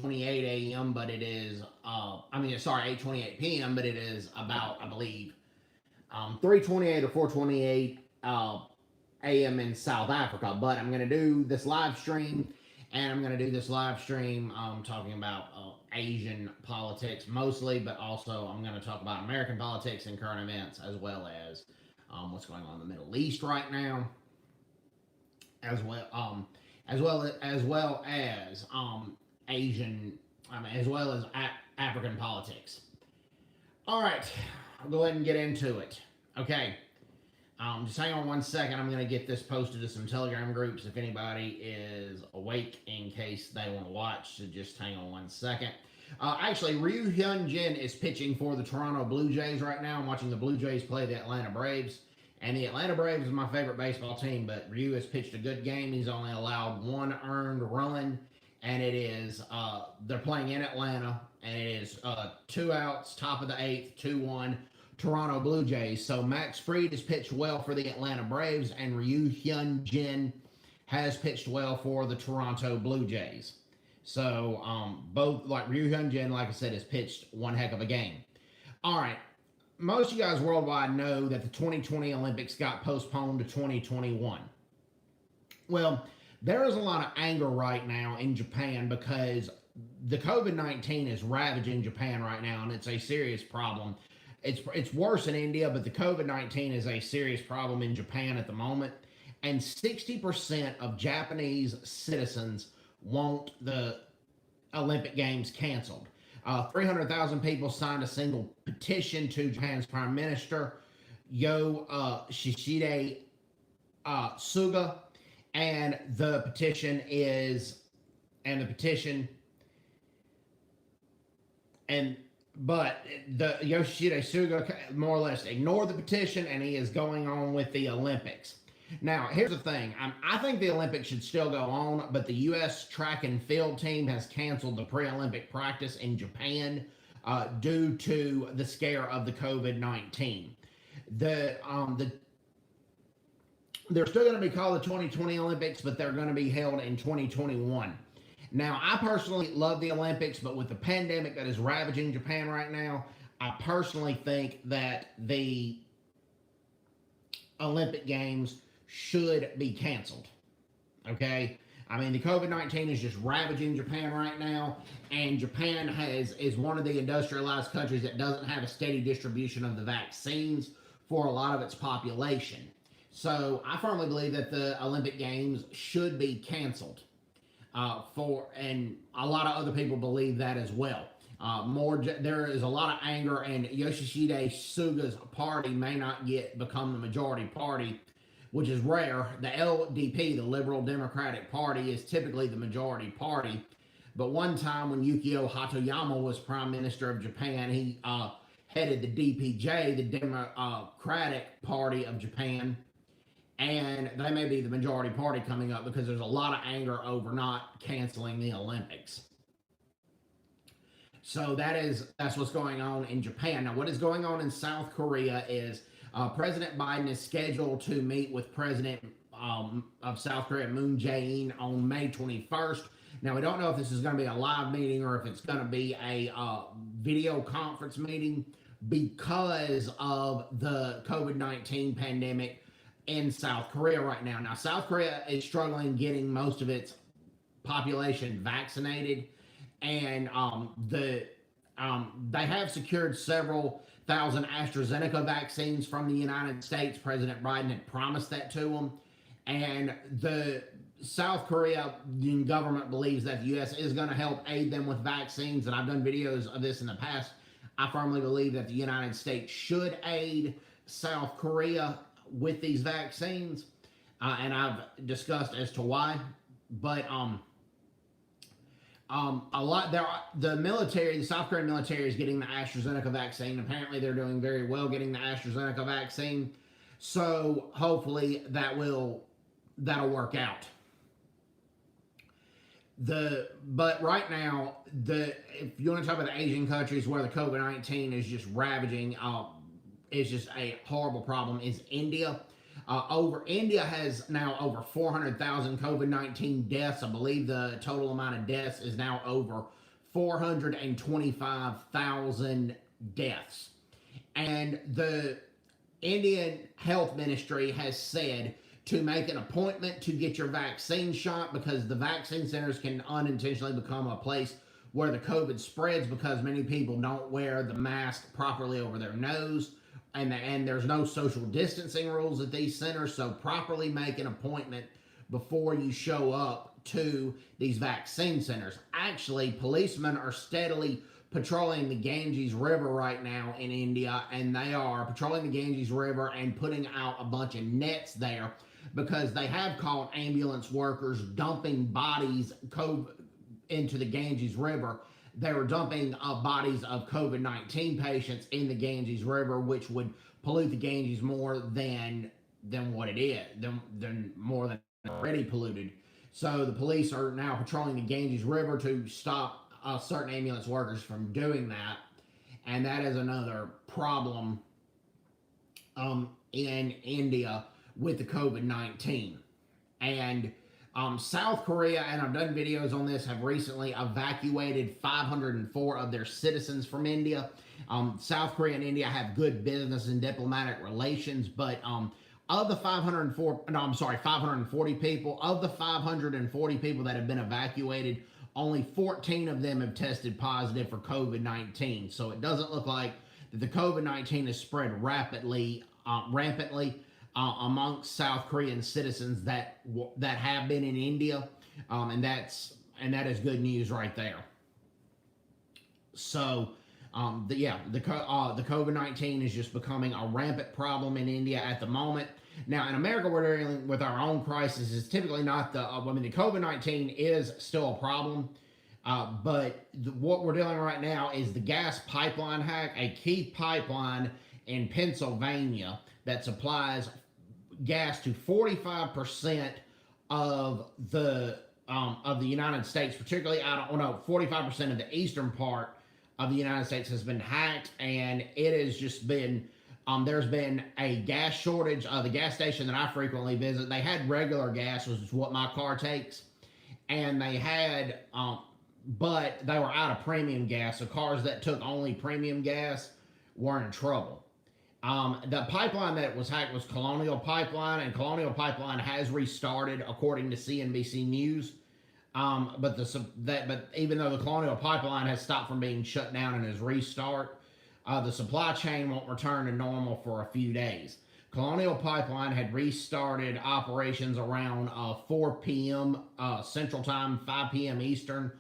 8:28 a.m., but it is, I mean, sorry, 8:28 p.m., but it is about, I believe, 3:28 or 4:28 a.m. in South Africa. But I'm going to do this live stream, and I'm going to do this live stream talking about Asian politics mostly, but also I'm going to talk about American politics and current events, as well as what's going on in the Middle East right now, as well as Asian, as well as African politics. All right, I'll go ahead and get into it. Okay, just hang on one second. I'm going to get this posted to some Telegram groups if anybody is awake in case they want to watch. So just hang on one second. Actually, Ryu Hyun-jin is pitching for the Toronto Blue Jays right now. I'm watching the Blue Jays play the Atlanta Braves. And the Atlanta Braves is my favorite baseball team, but Ryu has pitched a good game. He's only allowed one earned run, and it is, they're playing in Atlanta, and it is 2 outs, top of the 8th, 2-1, Toronto Blue Jays. So Max Fried has pitched well for the Atlanta Braves, and Ryu Hyun-jin has pitched well for the Toronto Blue Jays. So both, like Ryu Hyun-jin, like I said, has pitched one heck of a game. All right. Most of you guys worldwide know that the 2020 Olympics got postponed to 2021. Well, there is a lot of anger right now in Japan because the COVID-19 is ravaging Japan right now, and it's a serious problem. It's worse in India, but the COVID-19 is a serious problem in Japan at the moment, and 60% of Japanese citizens want the Olympic Games canceled. 300,000 people signed a single petition to Japan's Prime Minister, Yoshihide Suga, and the petition but the Yoshihide Suga more or less ignored the petition, and he is going on with the Olympics. Now, here's the thing. I think the Olympics should still go on, but the U.S. track and field team has canceled the pre-Olympic practice in Japan due to the scare of the COVID-19. They're still going to be called the 2020 Olympics, but they're going to be held in 2021. Now, I personally love the Olympics, but with the pandemic that is ravaging Japan right now, I personally think that the Olympic Games should be canceled. Okay? I mean, the COVID-19 is just ravaging Japan right now, and Japan is one of the industrialized countries that doesn't have a steady distribution of the vaccines for a lot of its population. So I firmly believe that the Olympic Games should be canceled. And a lot of other people believe that as well. There is a lot of anger, and Yoshihide Suga's party may not become the majority party, which is rare. The LDP, the Liberal Democratic Party, is typically the majority party. But one time when Yukio Hatoyama was Prime Minister of Japan, he headed the DPJ, the Democratic Party of Japan, and they may be the majority party coming up because there's a lot of anger over not canceling the Olympics. So that's what's going on in Japan. Now, what is going on in South Korea is President Biden is scheduled to meet with President of South Korea, Moon Jae-in, on May 21st. Now, we don't know if this is going to be a live meeting or if it's going to be a video conference meeting because of the COVID-19 pandemic in South Korea right now. Now, South Korea is struggling getting most of its population vaccinated, and they have secured several thousand AstraZeneca vaccines from the United States. President Biden had promised that to them, and the South Korean government believes that the U.S. is going to help aid them with vaccines, and I've done videos of this in the past. I firmly believe that the United States should aid South Korea with these vaccines, and I've discussed as to why. But the military, the South Korean military, is getting the AstraZeneca vaccine. Apparently, they're doing very well getting the AstraZeneca vaccine. So hopefully that'll work out. But right now, if you want to talk about the Asian countries where the COVID-19 is just ravaging, is just a horrible problem, is India. India has now over 400,000 COVID-19 deaths. I believe the total amount of deaths is now over 425,000 deaths. And the Indian Health Ministry has said to make an appointment to get your vaccine shot, because the vaccine centers can unintentionally become a place where the COVID spreads because many people don't wear the mask properly over their nose, and there's no social distancing rules at these centers. So properly make an appointment before you show up to these vaccine centers. Actually, policemen are steadily patrolling the Ganges River right now in India, and they are patrolling the Ganges River and putting out a bunch of nets there because they have caught ambulance workers dumping bodies into the Ganges River. They were dumping bodies of COVID-19 patients in the Ganges River, which would pollute the Ganges more than what it is, than more than already polluted. So the police are now patrolling the Ganges River to stop certain ambulance workers from doing that, and that is another problem in India with the COVID-19. And South Korea, and I've done videos on this, have recently evacuated 504 of their citizens from India. South Korea and India have good business and diplomatic relations, but of the 540 people, of the 540 people that have been evacuated, only 14 of them have tested positive for COVID-19. So it doesn't look like that the COVID-19 has spread rampantly amongst South Korean citizens that have been in India, and that is good news right there. So, the COVID-19 is just becoming a rampant problem in India at the moment. Now, in America, we're dealing with our own crisis. It's typically not the COVID-19 is still a problem, but what we're dealing right now is the gas pipeline hack, a key pipeline in Pennsylvania that supplies gas to 45% of the United States, particularly 45% of the eastern part of the United States has been hacked, and it has just been there's been a gas shortage. The gas station that I frequently visit, they had regular gas, which is what my car takes, and they had but they were out of premium gas, so cars that took only premium gas were in trouble. The pipeline that was hacked was Colonial Pipeline, and Colonial Pipeline has restarted, according to CNBC News. But even though the Colonial Pipeline has stopped from being shut down and is restart, the supply chain won't return to normal for a few days. Colonial Pipeline had restarted operations around 4 p.m. Central Time, 5 p.m. Eastern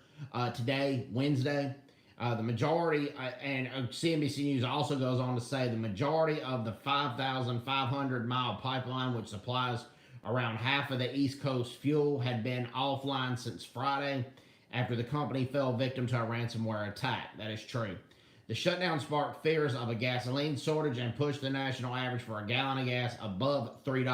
today, Wednesday. The majority, and CNBC News also goes on to say, the majority of the 5,500-mile pipeline, which supplies around half of the East Coast fuel, had been offline since Friday after the company fell victim to a ransomware attack. That is true. The shutdown sparked fears of a gasoline shortage and pushed the national average for a gallon of gas above $3.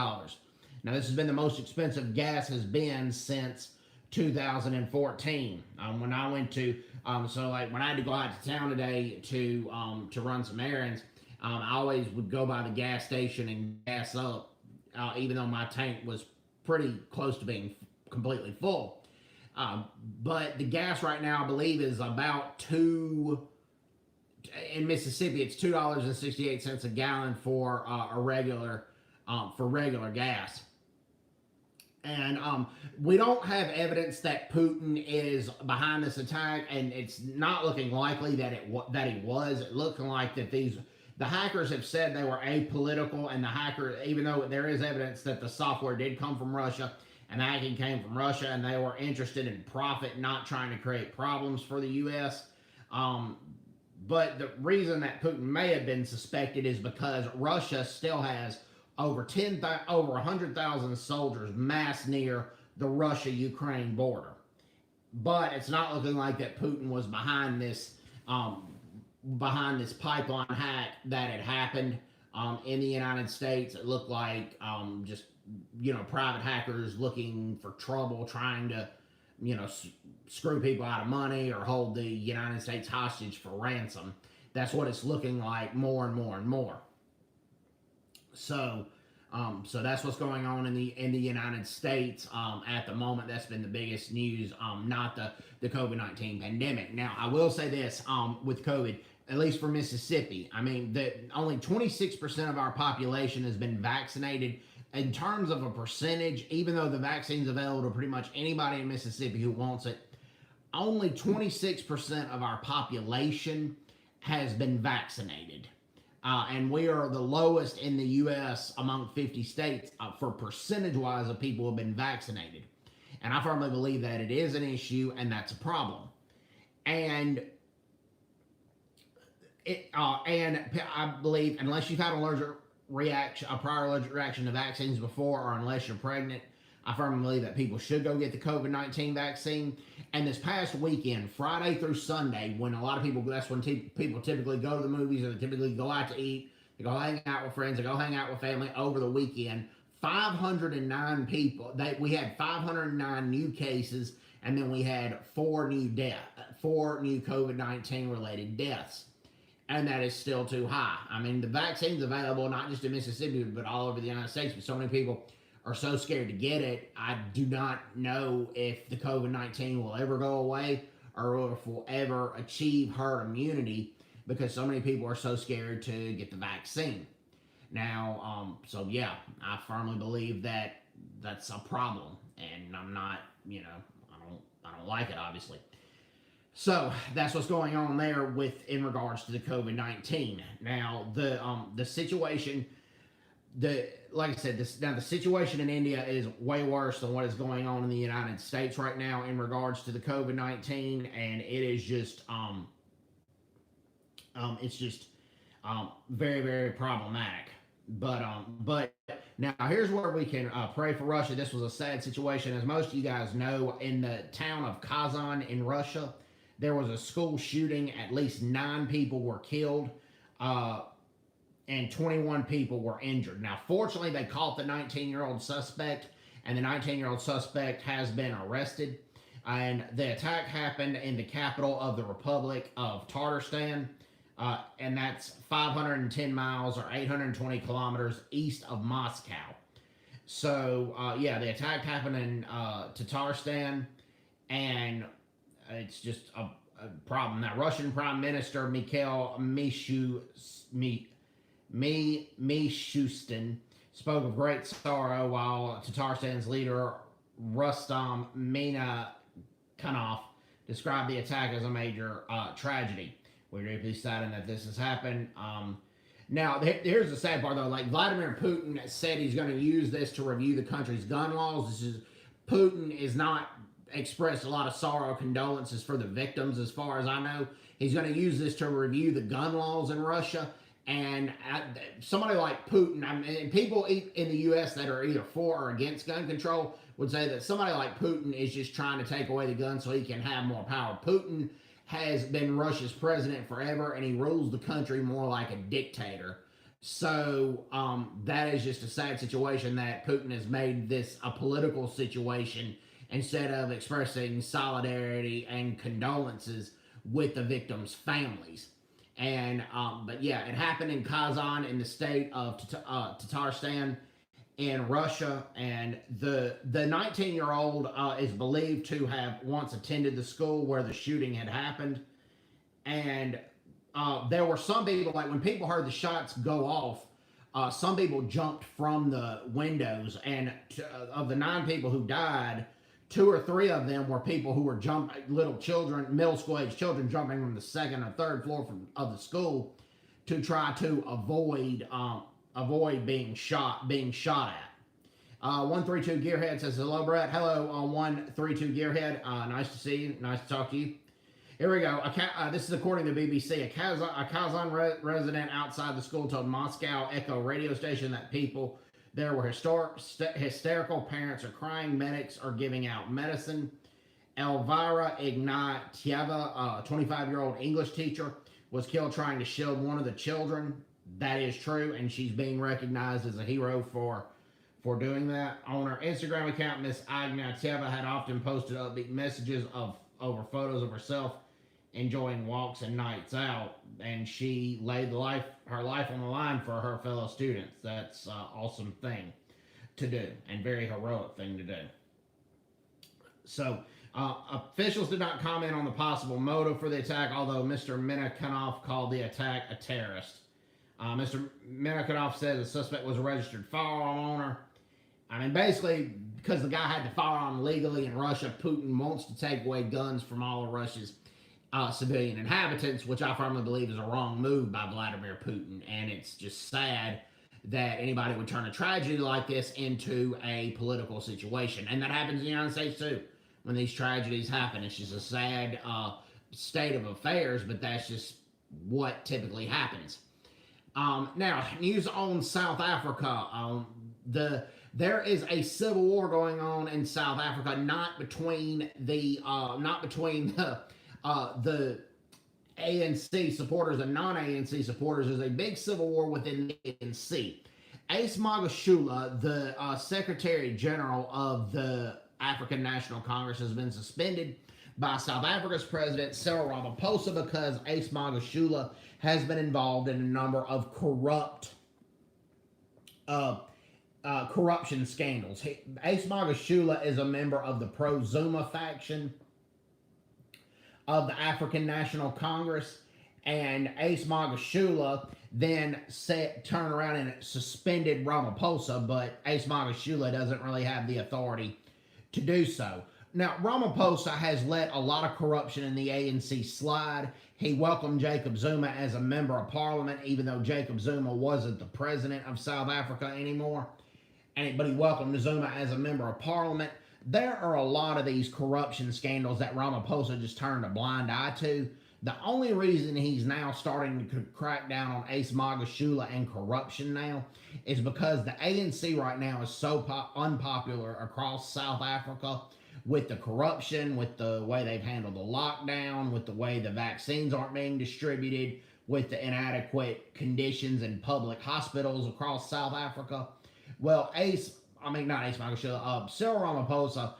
Now, this has been the most expensive gas has been since 2014. When I went to when I had to go out to town today to run some errands, I always would go by the gas station and gas up, even though my tank was pretty close to being completely full. But the gas right now, I believe, is about in Mississippi, it's $2.68 a gallon for regular gas. And we don't have evidence that Putin is behind this attack, and it's not looking likely that he was. It looking like that the hackers have said they were apolitical, and even though there is evidence that the software did come from Russia and the hacking came from Russia, and they were interested in profit, not trying to create problems for the U.S. But the reason that Putin may have been suspected is because Russia still has over 100,000 soldiers massed near the Russia-Ukraine border. But it's not looking like that Putin was behind this pipeline hack that had happened in the United States. It looked like just private hackers looking for trouble, trying to screw people out of money or hold the United States hostage for ransom. That's what it's looking like more and more and more. So So that's what's going on in the United States at the moment. That's been the biggest news, not the COVID-19 pandemic. Now, I will say this with COVID, at least for Mississippi, I mean, only 26% of our population has been vaccinated. In terms of a percentage, even though the vaccine's available to pretty much anybody in Mississippi who wants it, only 26% of our population has been vaccinated. And we are the lowest in the U.S. among 50 states for percentage-wise of people who have been vaccinated. And I firmly believe that it is an issue and that's a problem. And I believe unless you've had a prior allergic reaction to vaccines before, or unless you're pregnant, I firmly believe that people should go get the COVID-19 vaccine. And this past weekend, Friday through Sunday, when a lot of people, that's when people typically go to the movies, or they typically go out to eat, they go hang out with friends, they go hang out with family over the weekend. 509 people, we had 509 new cases, and then we had four new COVID-19 related deaths. And that is still too high. I mean, the vaccine's available not just in Mississippi, but all over the United States, but so many people are so scared to get it. I do not know if the COVID-19 will ever go away, or if we'll ever achieve herd immunity, because so many people are so scared to get the vaccine. Now, so yeah, I firmly believe that that's a problem, and I'm not, I don't like it, obviously. So that's what's going on there in regards to the COVID-19. Now, the situation, like I said, the situation in India is way worse than what is going on in the United States right now in regards to the COVID-19, and it is just it's just very, very problematic. But now here's where we can pray for Russia. This was a sad situation, as most of you guys know. In the town of Kazan in Russia, there was a school shooting. At least 9 people were killed, and 21 people were injured. Now, fortunately, they caught the 19-year-old suspect, and the 19-year-old suspect has been arrested. And the attack happened in the capital of the Republic of Tatarstan, and that's 510 miles or 820 kilometers east of Moscow. So, yeah, the attack happened in Tatarstan, and it's just a problem. Now, Russian Prime Minister Mikhail Mishustin spoke of great sorrow, while Tatarstan's leader Rustam Minakhanov described the attack as a major tragedy. We're deeply saddened that this has happened. Now, here's the sad part, though. Like, Vladimir Putin said he's going to use this to review the country's gun laws. Putin is not expressed a lot of sorrow, condolences for the victims, as far as I know. He's going to use this to review the gun laws in Russia. And somebody like Putin, I mean, people in the U.S. that are either for or against gun control would say that somebody like Putin is just trying to take away the gun so he can have more power. Putin has been Russia's president forever, and he rules the country more like a dictator. So that is just a sad situation that Putin has made this a political situation instead of expressing solidarity and condolences with the victims' families. And but yeah, it happened in Kazan in the state of Tatarstan in Russia, and the 19-year-old is believed to have once attended the school where the shooting had happened. And there were some people, like when people heard the shots go off, some people jumped from the windows, and of the 9 people who died, 2 or 3 of them were people who were little children, middle school age children, jumping from the 2nd or 3rd floor of the school to try to avoid being shot at. 132 Gearhead says, hello, Brett. Hello, 132 Gearhead. Nice to see you. Nice to talk to you. Here we go. This is according to BBC. A Kazan resident outside the school told Moscow Echo radio station that people there were hysterical. Parents are crying. Medics are giving out medicine. Elvira Ignatieva, a 25-year-old English teacher, was killed trying to shield one of the children. That is true, and she's being recognized as a hero for doing that. On her Instagram account, Miss Ignatieva had often posted upbeat messages over photos of herself enjoying walks and nights out, and she laid her life on the line for her fellow students. That's an awesome thing to do, and very heroic thing to do. So, officials did not comment on the possible motive for the attack, although Mr. Minakhanov called the attack a terrorist. Mr. Minakhanov said the suspect was a registered firearm owner. I mean, basically, because the guy had the firearm legally in Russia, Putin wants to take away guns from all of Russia's civilian inhabitants, which I firmly believe is a wrong move by Vladimir Putin. And it's just sad that anybody would turn a tragedy like this into a political situation. And that happens in the United States too. When these tragedies happen, it's just a sad state of affairs, but that's just what typically happens. Now, news on South Africa. There is a civil war going on in South Africa, not between the ANC supporters and non-ANC supporters. There's a big civil war within the ANC. Ace Magashula, the Secretary General of the African National Congress, has been suspended by South Africa's President Cyril Ramaphosa because Ace Magashula has been involved in a number of corruption scandals. Ace Magashula is a member of the pro-Zuma faction of the African National Congress, and Ace Magashula then turned around and suspended Ramaphosa, but Ace Magashula doesn't really have the authority to do so. Now, Ramaphosa has let a lot of corruption in the ANC slide. He welcomed Jacob Zuma as a member of parliament, even though Jacob Zuma wasn't the president of South Africa anymore. But he welcomed Zuma as a member of parliament. There are a lot of these corruption scandals that Ramaphosa just turned a blind eye to. The only reason he's now starting to crack down on Ace Magashula and corruption now is because the ANC right now is so unpopular across South Africa with the corruption, with the way they've handled the lockdown, with the way the vaccines aren't being distributed, with the inadequate conditions in public hospitals across South Africa. Well, Cyril Ramaphosa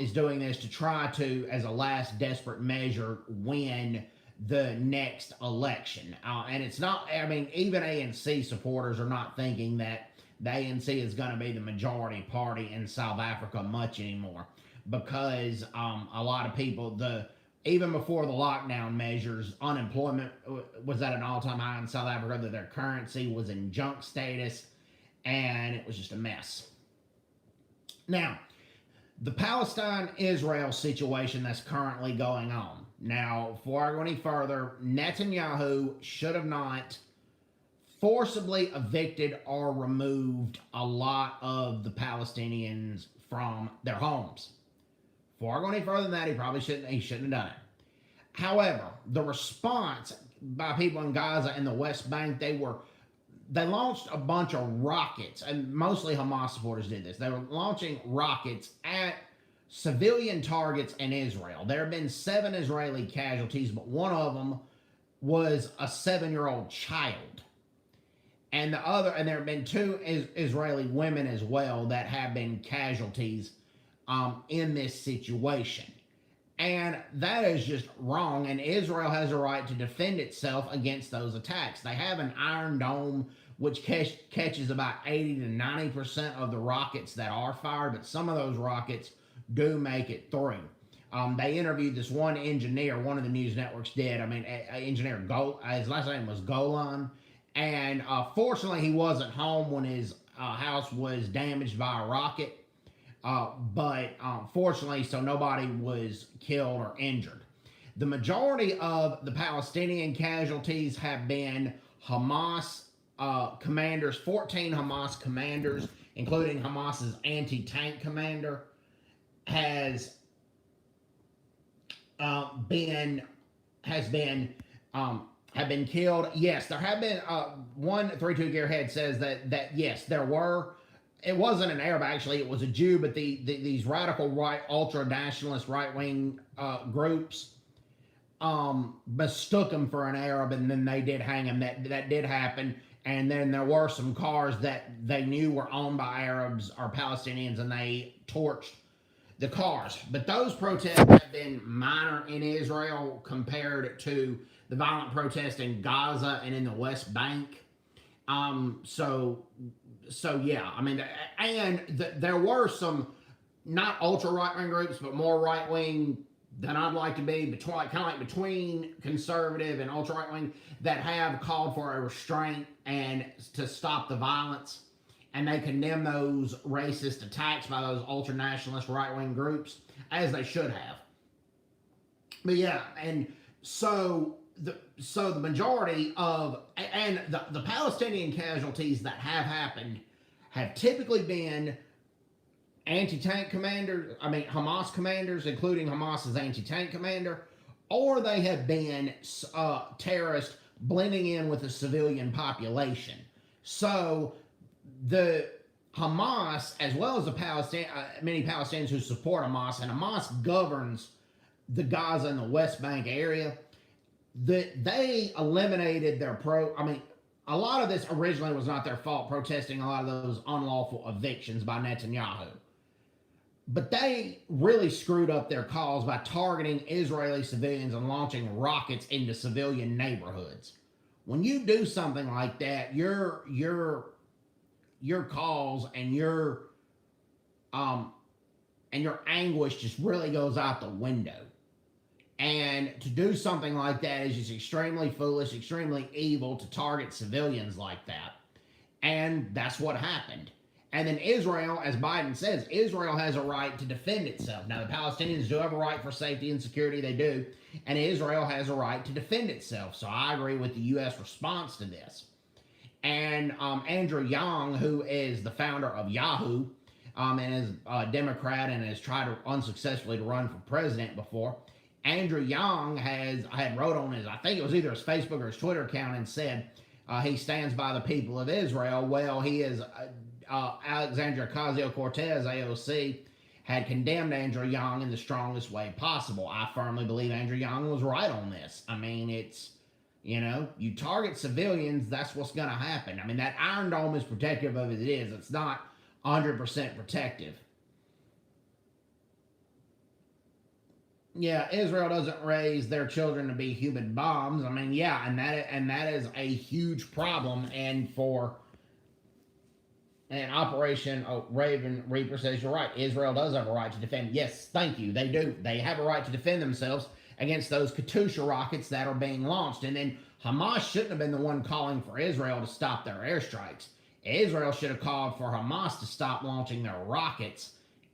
is doing this to try to, as a last desperate measure, win the next election. And it's not, even ANC supporters are not thinking that the ANC is going to be the majority party in South Africa much anymore, because a lot of people, even before the lockdown measures, unemployment was at an all-time high in South Africa, that their currency was in junk status, and it was just a mess. Now, the Palestine-Israel situation that's currently going on. Now, before I go any further, Netanyahu should have not forcibly evicted or removed a lot of the Palestinians from their homes. Before I go any further than that, he shouldn't have done it. However, the response by people in Gaza and the West Bank, they launched a bunch of rockets, and mostly Hamas supporters did this. They were launching rockets at civilian targets in Israel. There have been 7 Israeli casualties, but one of them was a 7-year-old child. And there have been 2 Israeli women as well that have been casualties in this situation. And that is just wrong, and Israel has a right to defend itself against those attacks. They have an Iron Dome, which catches about 80 to 90% of the rockets that are fired, but some of those rockets do make it through. They interviewed this one engineer, one of the news networks did. Engineer his last name was Golan, and fortunately he wasn't home when his house was damaged by a rocket. But fortunately, so nobody was killed or injured. The majority of the Palestinian casualties have been Hamas commanders, 14 Hamas commanders, including Hamas's anti-tank commander, have been killed. Yes, there have been. 132 Gearhead says that yes, there were. It wasn't an Arab, actually. It was a Jew, but these radical right, ultra-nationalist right-wing groups mistook him for an Arab, and then they did hang him. That did happen. And then there were some cars that they knew were owned by Arabs or Palestinians, and they torched the cars. But those protests have been minor in Israel compared to the violent protests in Gaza and in the West Bank. So yeah, I mean, and there were some not ultra right wing groups, but more right wing than I'd like to be, between kind of like between conservative and ultra right wing, that have called for a restraint and to stop the violence, and they condemn those racist attacks by those ultra nationalist right wing groups, as they should have. But yeah, and so the majority of, and the Palestinian casualties that have happened have typically been anti-tank commanders, I mean Hamas commanders, including Hamas's anti-tank commander, or they have been terrorists blending in with the civilian population. So the Hamas, as well as the many Palestinians who support Hamas, and Hamas governs the Gaza and the West Bank area, they eliminated their a lot of this originally was not their fault, protesting a lot of those unlawful evictions by Netanyahu. But they really screwed up their cause by targeting Israeli civilians and launching rockets into civilian neighborhoods. When you do something like that, your cause and your anguish just really goes out the window. And to do something like that is just extremely foolish, extremely evil, to target civilians like that. And that's what happened. And then Israel, as Biden says, Israel has a right to defend itself. Now, the Palestinians do have a right for safety and security, they do. And Israel has a right to defend itself. So I agree with the U.S. response to this. And Andrew Yang, who is the founder of Yahoo, and is a Democrat and has tried unsuccessfully to run for president before, Andrew Yang had wrote on his, I think it was either his Facebook or his Twitter account, and said he stands by the people of Israel. Well, he is... Alexandria Ocasio-Cortez, AOC, had condemned Andrew Yang in the strongest way possible. I firmly believe Andrew Yang was right on this. I mean, it's, you target civilians, that's what's going to happen. I mean, that Iron Dome is protective of it is. It's not 100% protective. Yeah, Israel doesn't raise their children to be human bombs. I mean, yeah, and that is a huge problem. And for... And Operation Raven Reaper says, you're right, Israel does have a right to defend. Yes, thank you, they do. They have a right to defend themselves against those Katyusha rockets that are being launched. And then Hamas shouldn't have been the one calling for Israel to stop their airstrikes. Israel should have called for Hamas to stop launching their rockets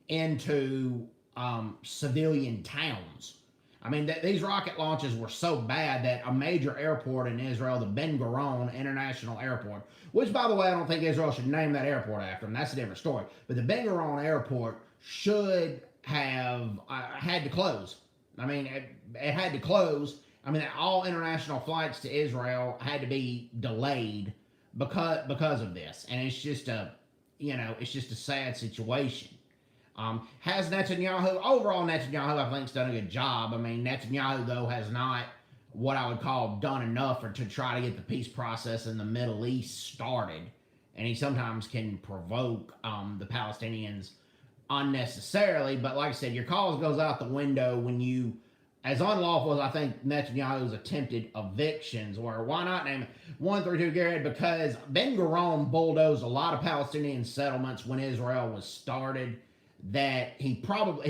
into civilian towns. I mean, these rocket launches were so bad that a major airport in Israel, the Ben Gurion International Airport, which, by the way, I don't think Israel should name that airport after them. That's a different story. But the Ben Gurion Airport should have had to close. I mean, it had to close. I mean, all international flights to Israel had to be delayed because of this. And it's just it's just a sad situation. Has Netanyahu, overall Netanyahu, I think, has done a good job. I mean, Netanyahu, though, has not, what I would call, done enough to try to get the peace process in the Middle East started. And he sometimes can provoke the Palestinians unnecessarily. But like I said, your cause goes out the window when you, as unlawful as I think Netanyahu's attempted evictions were. Why not name it 132 Garrett? Because Ben Gurion bulldozed a lot of Palestinian settlements when Israel was started that he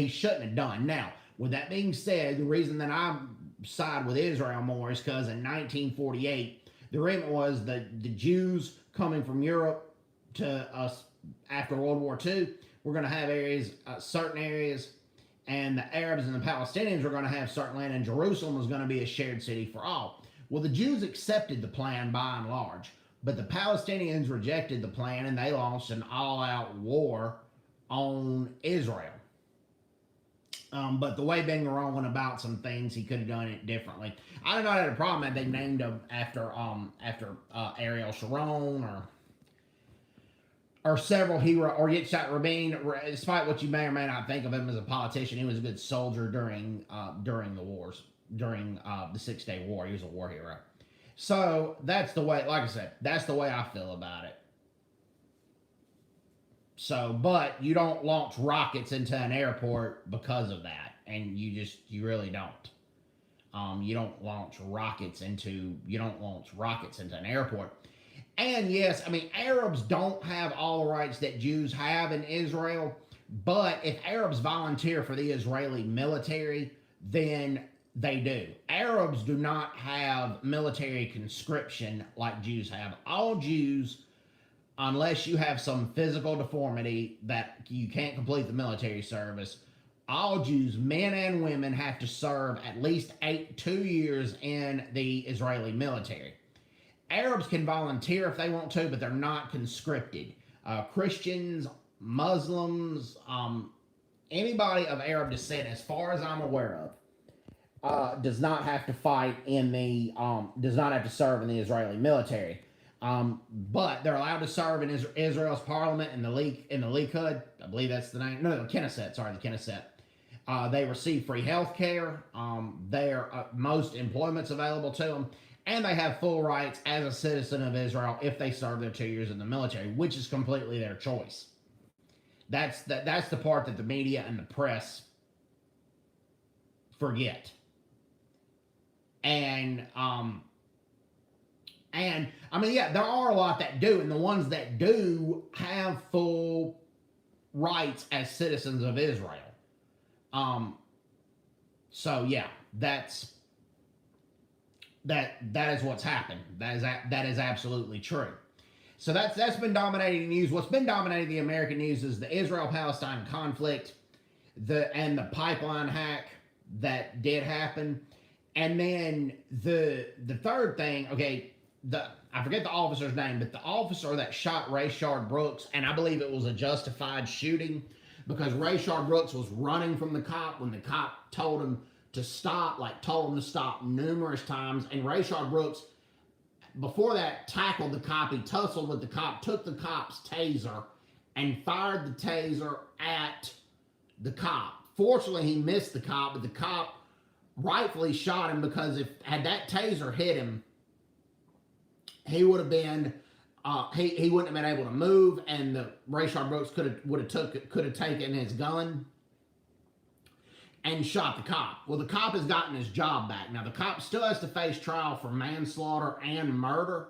shouldn't have done. Now, with that being said, the reason that I side with Israel more is because in 1948, the agreement was that the Jews coming from Europe to us after World War II were going to have areas, certain areas, and the Arabs and the Palestinians were going to have certain land, and Jerusalem was going to be a shared city for all. Well, the Jews accepted the plan by and large, but the Palestinians rejected the plan, and they launched an all-out war on Israel. But the way Ben Gurion went about some things, he could have done it differently. I don't know, I had a problem that they named him after Ariel Sharon or several heroes, or Yitzhak Rabin. Despite what you may or may not think of him as a politician, he was a good soldier during the wars, during the 6-Day War. He was a war hero. So that's the way, like I said, that's the way I feel about it. So, but you don't launch rockets into an airport because of that, and you really don't. You don't launch rockets into an airport. And yes, I mean, Arabs don't have all the rights that Jews have in Israel, but if Arabs volunteer for the Israeli military, then they do. Arabs do not have military conscription like Jews have. All Jews, unless you have some physical deformity that you can't complete the military service, all Jews, men and women, have to serve at least 2 years in the Israeli military. Arabs can volunteer if they want to, but they're not conscripted. Christians, Muslims, anybody of Arab descent, as far as I'm aware of, does not have to fight in the, does not have to serve in the Israeli military. But they're allowed to serve in Israel's parliament in the Likud. I believe that's the name. No, the Knesset. Sorry, the Knesset. They receive free health care. Most employment's available to them. And they have full rights as a citizen of Israel if they serve their 2 years in the military, which is completely their choice. That's the part that the media and the press forget. And I mean, yeah, there are a lot that do, and the ones that do have full rights as citizens of Israel. So yeah, that is what's happened. That is absolutely true. So that's been dominating the news. What's been dominating the American news is the Israel-Palestine conflict, and the pipeline hack that did happen, and then the third thing. Okay, I forget the officer's name, but the officer that shot Rayshard Brooks, and I believe it was a justified shooting because Rayshard Brooks was running from the cop when the cop told him to stop, told him to stop numerous times. And Rayshard Brooks, before that, tackled the cop. He tussled with the cop, took the cop's taser, and fired the taser at the cop. Fortunately, he missed the cop, but the cop rightfully shot him because had that taser hit him, he would have been, he wouldn't have been able to move, and the Rayshard Brooks could have taken his gun and shot the cop. Well, the cop has gotten his job back. Now, the cop still has to face trial for manslaughter and murder.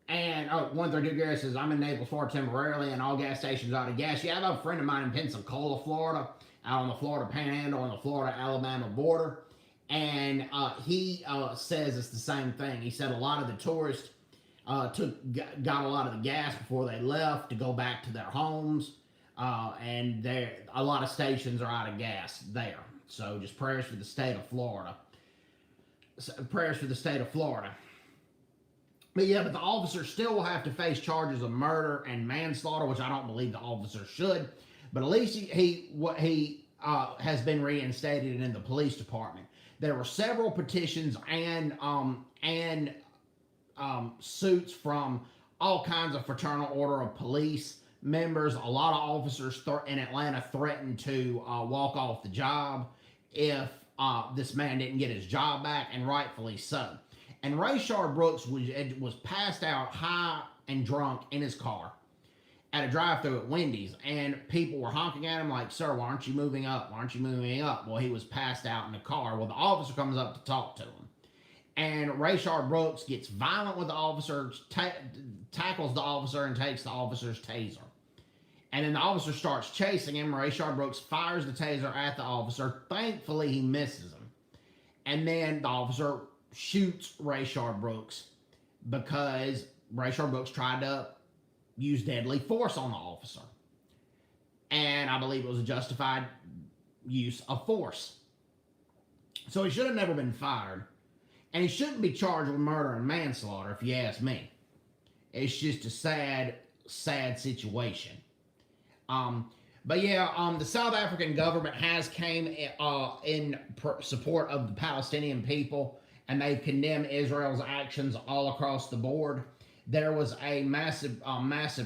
And, 132 Gary says, I'm in Naples, Florida temporarily, and all gas stations out of gas. Yeah, I have a friend of mine in Pensacola, Florida, out on the Florida Panhandle, on the Florida-Alabama border. And he says it's the same thing. He said a lot of the tourists got a lot of the gas before they left to go back to their homes. And a lot of stations are out of gas there. So just prayers for the state of Florida. But yeah, but the officer still will have to face charges of murder and manslaughter, which I don't believe the officer should. But at least he has been reinstated in the police department. There were several petitions and suits from all kinds of fraternal order of police members. A lot of officers in Atlanta threatened to walk off the job if this man didn't get his job back, and rightfully so. And Rayshard Brooks was passed out high and drunk in his car at a drive-thru at Wendy's, and people were honking at him like, sir, why aren't you moving up? Why aren't you moving up? Well, he was passed out in the car. Well, the officer comes up to talk to him. And Rayshard Brooks gets violent with the officer, tackles the officer, and takes the officer's taser. And then the officer starts chasing him. Rayshard Brooks fires the taser at the officer. Thankfully, he misses him. And then the officer shoots Rayshard Brooks because Rayshard Brooks tried to use deadly force on the officer. And I believe it was a justified use of force. So he should have never been fired. And he shouldn't be charged with murder and manslaughter, if you ask me. It's just a sad, sad situation. But yeah, the South African government has came in support of the Palestinian people, and they've condemned Israel's actions all across the board. There was a massive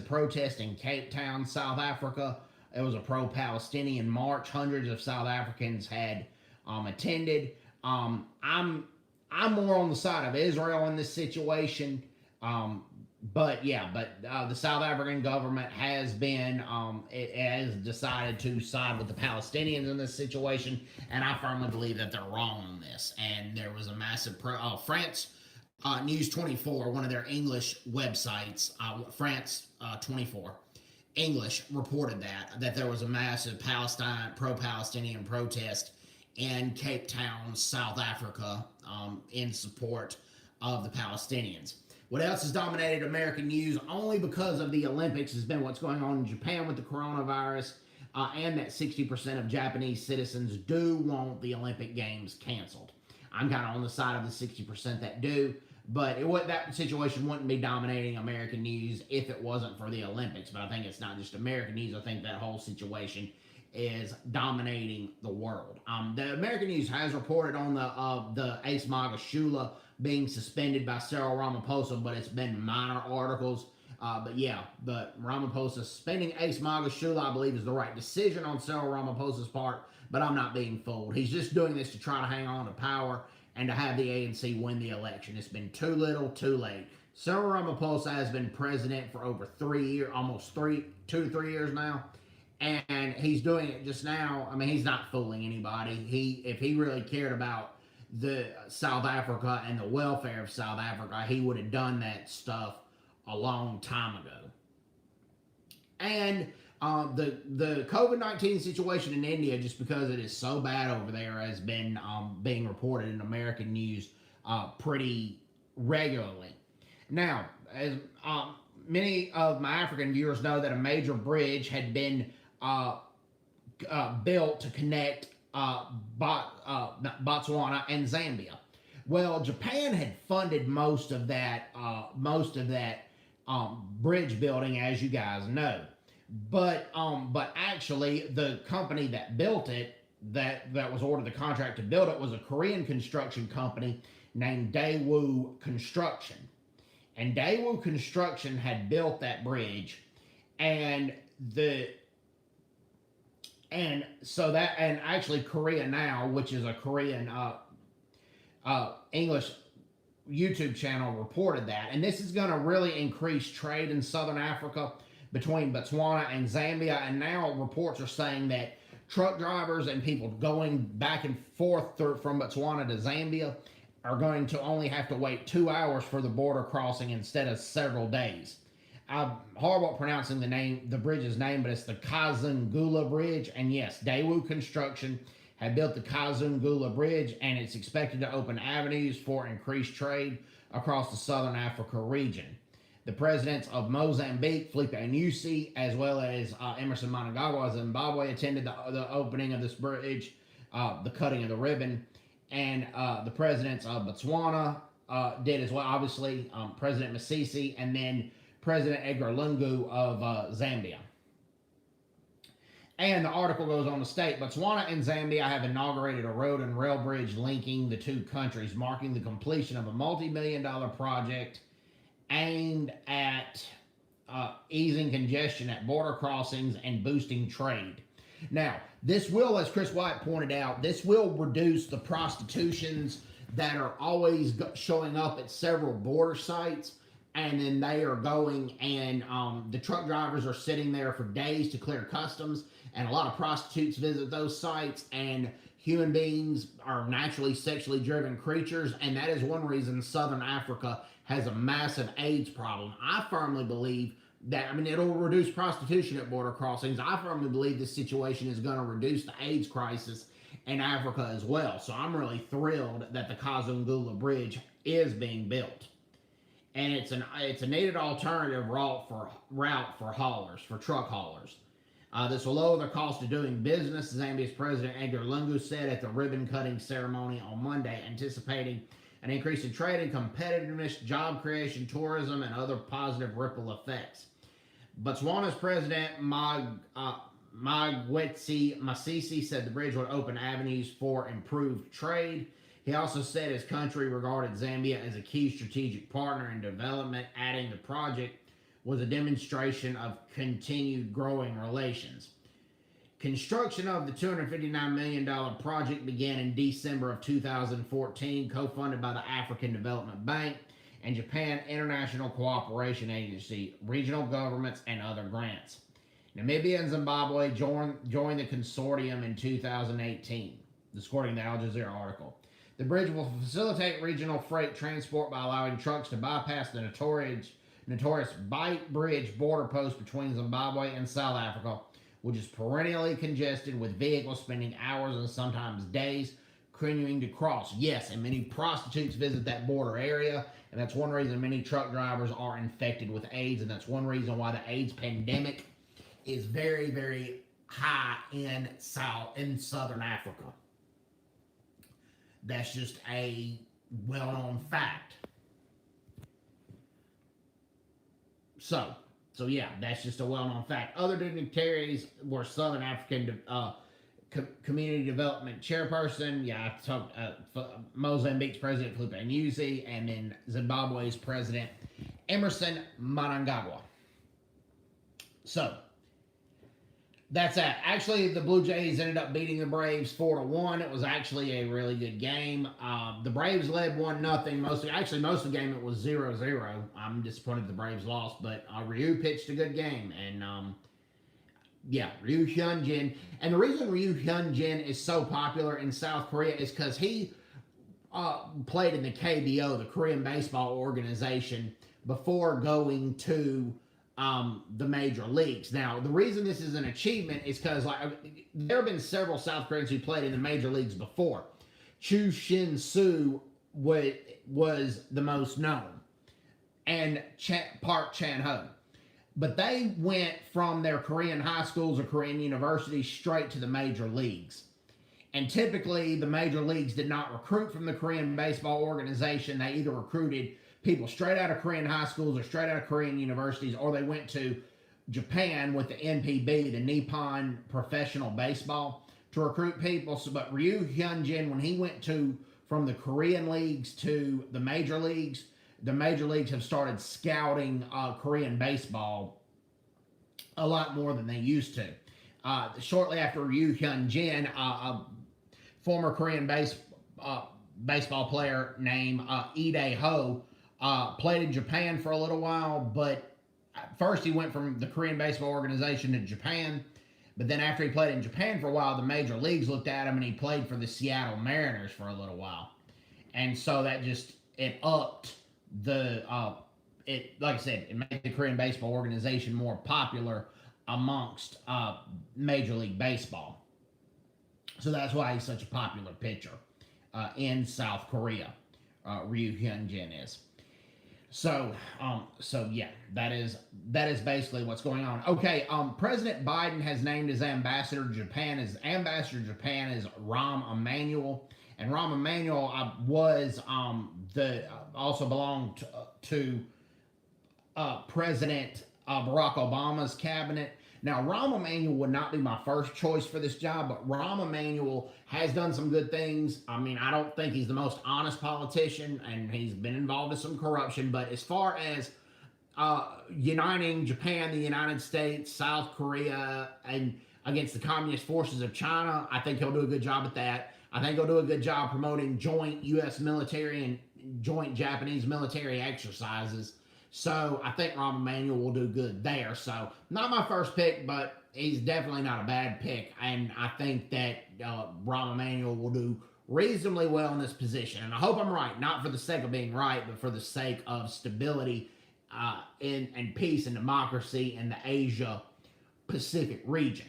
protest in Cape Town, South Africa. It was a pro-Palestinian march. Hundreds of South Africans had attended. I'm more on the side of Israel in this situation. But yeah, the South African government has been, it has decided to side with the Palestinians in this situation, and I firmly believe that they're wrong on this. And there was a massive France News 24, one of their English websites, France 24 English, reported that there was a massive pro-Palestinian protest in Cape Town, South Africa, in support of the Palestinians. What else has dominated American news only because of the Olympics has been what's going on in Japan with the coronavirus, and that 60% of Japanese citizens do want the Olympic Games canceled. I'm kind of on the side of the 60% that do, but that situation wouldn't be dominating American news if it wasn't for the Olympics. But I think it's not just American news. I think that whole situation is dominating the world. The American news has reported on the Ace Magashula being suspended by Cyril Ramaphosa, but it's been minor articles. But Ramaphosa suspending Ace Magashula, I believe, is the right decision on Cyril Ramaphosa's part, but I'm not being fooled. He's just doing this to try to hang on to power and to have the ANC win the election. It's been too little, too late. Cyril Ramaphosa has been president for over 3 years, almost 2 to 3 years now, and he's doing it just now. I mean, he's not fooling anybody. If he really cared about the South Africa and the welfare of South Africa, he would have done that stuff a long time ago. And the COVID-19 situation in India, just because it is so bad over there, has been being reported in American news pretty regularly. Now, as many of my African viewers know, that a major bridge had been built to connect Botswana and Zambia. Well, Japan had funded most of that bridge building, as you guys know. But actually, the company that built it, that was ordered the contract to build it, was a Korean construction company named Daewoo Construction. And Daewoo Construction had built that bridge, and actually Korea Now, which is a Korean English YouTube channel, reported that. And this is going to really increase trade in southern Africa between Botswana and Zambia. And now reports are saying that truck drivers and people going back and forth from Botswana to Zambia are going to only have to wait 2 hours for the border crossing instead of several days. I'm horrible at pronouncing the bridge's name, but it's the Kazungula Bridge. And yes, Daewoo Construction had built the Kazungula Bridge, and it's expected to open avenues for increased trade across the southern Africa region. The presidents of Mozambique, Felipe Nyusi, as well as Emerson Mnangagwa of Zimbabwe, attended the opening of this bridge, the cutting of the ribbon, and the presidents of Botswana did as well, obviously, President Masisi, and then President Edgar Lungu of Zambia. And the article goes on to state, Botswana and Zambia have inaugurated a road and rail bridge linking the two countries, marking the completion of a multi-million-dollar project aimed at easing congestion at border crossings and boosting trade. Now, this will, as Chris White pointed out, this will reduce the prostitutions that are always showing up at several border sites. And then they are going, and the truck drivers are sitting there for days to clear customs, and a lot of prostitutes visit those sites, and human beings are naturally sexually driven creatures, and that is one reason Southern Africa has a massive AIDS problem. I firmly believe that, it'll reduce prostitution at border crossings. I firmly believe this situation is going to reduce the AIDS crisis in Africa as well. So I'm really thrilled that the Kazungula Bridge is being built. And it's a needed alternative route for haulers, for truck haulers. This will lower the cost of doing business, Zambia's President Edgar Lungu said at the ribbon-cutting ceremony on Monday, anticipating an increase in trade and competitiveness, job creation, tourism, and other positive ripple effects. Botswana's President Magwetsi Masisi said the bridge would open avenues for improved trade. He also said his country regarded Zambia as a key strategic partner in development, adding the project was a demonstration of continued growing relations. Construction of the $259 million project began in December of 2014, co-funded by the African Development Bank and Japan International Cooperation Agency, regional governments, and other grants. Namibia and Zimbabwe joined the consortium in 2018, according to the Al Jazeera article. The bridge will facilitate regional freight transport by allowing trucks to bypass the notorious Bight Bridge border post between Zimbabwe and South Africa, which is perennially congested with vehicles spending hours and sometimes days continuing to cross. Yes, and many prostitutes visit that border area, and that's one reason many truck drivers are infected with AIDS, and that's one reason why the AIDS pandemic is very, very high in Southern Africa. That's just a well-known fact. So yeah, that's just a well-known fact. Other dignitaries were Southern African Community Development Chairperson. Yeah, I talked Mozambique's President Felipe Nyusi, and then Zimbabwe's President Emerson Mnangagwa. So that's that. Actually, the Blue Jays ended up beating the Braves 4-1. It was actually a really good game. The Braves led 1-0. Most of the game it was 0-0. I'm disappointed the Braves lost, but Ryu pitched a good game, and Ryu Hyun-jin. And the reason Ryu Hyun-jin is so popular in South Korea is because he played in the KBO, the Korean Baseball Organization, before going to the major leagues. Now, the reason this is an achievement is because there have been several South Koreans who played in the major leagues before. Chu Shin-soo was the most known, and Park Chan-ho. But they went from their Korean high schools or Korean universities straight to the major leagues. And typically, the major leagues did not recruit from the Korean Baseball Organization. They either recruited people straight out of Korean high schools or straight out of Korean universities, or they went to Japan with the NPB, the Nippon Professional Baseball, to recruit people. But Ryu Hyun-jin, when he went from the Korean leagues to the major leagues have started scouting Korean baseball a lot more than they used to. Shortly after Ryu Hyun-jin, a former Korean baseball player named Lee Dae-ho played in Japan for a little while, but first he went from the Korean Baseball Organization to Japan, but then after he played in Japan for a while, the major leagues looked at him and he played for the Seattle Mariners for a little while. And so that it upped like I said, it made the Korean Baseball Organization more popular amongst Major League Baseball. So that's why he's such a popular pitcher in South Korea. Ryu Hyun-jin is. So yeah, that is basically what's going on. Okay, President Biden has named his ambassador to Japan. His ambassador to Japan is Rahm Emanuel, and Rahm Emanuel was also belonged to President Barack Obama's cabinet. Now, Rahm Emanuel would not be my first choice for this job, but Rahm Emanuel has done some good things. I mean, I don't think he's the most honest politician, and he's been involved in some corruption, but as far as uniting Japan, the United States, South Korea, and against the communist forces of China, I think he'll do a good job at that. I think he'll do a good job promoting joint U.S. military and joint Japanese military exercises. So I think Rahm Emanuel will do good there. So not my first pick, but he's definitely not a bad pick. And I think that Rahm Emanuel will do reasonably well in this position. And I hope I'm right, not for the sake of being right, but for the sake of stability and peace and democracy in the Asia-Pacific region.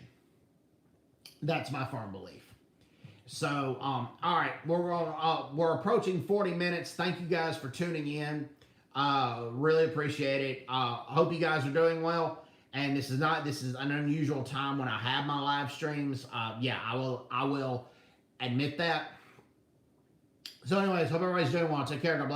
That's my firm belief. So, all right, we're approaching 40 minutes. Thank you guys for tuning in. Really appreciate it. Hope you guys are doing well. And this is an unusual time when I have my live streams. Yeah, I will admit that. So anyways, hope everybody's doing well. Take care. God bless.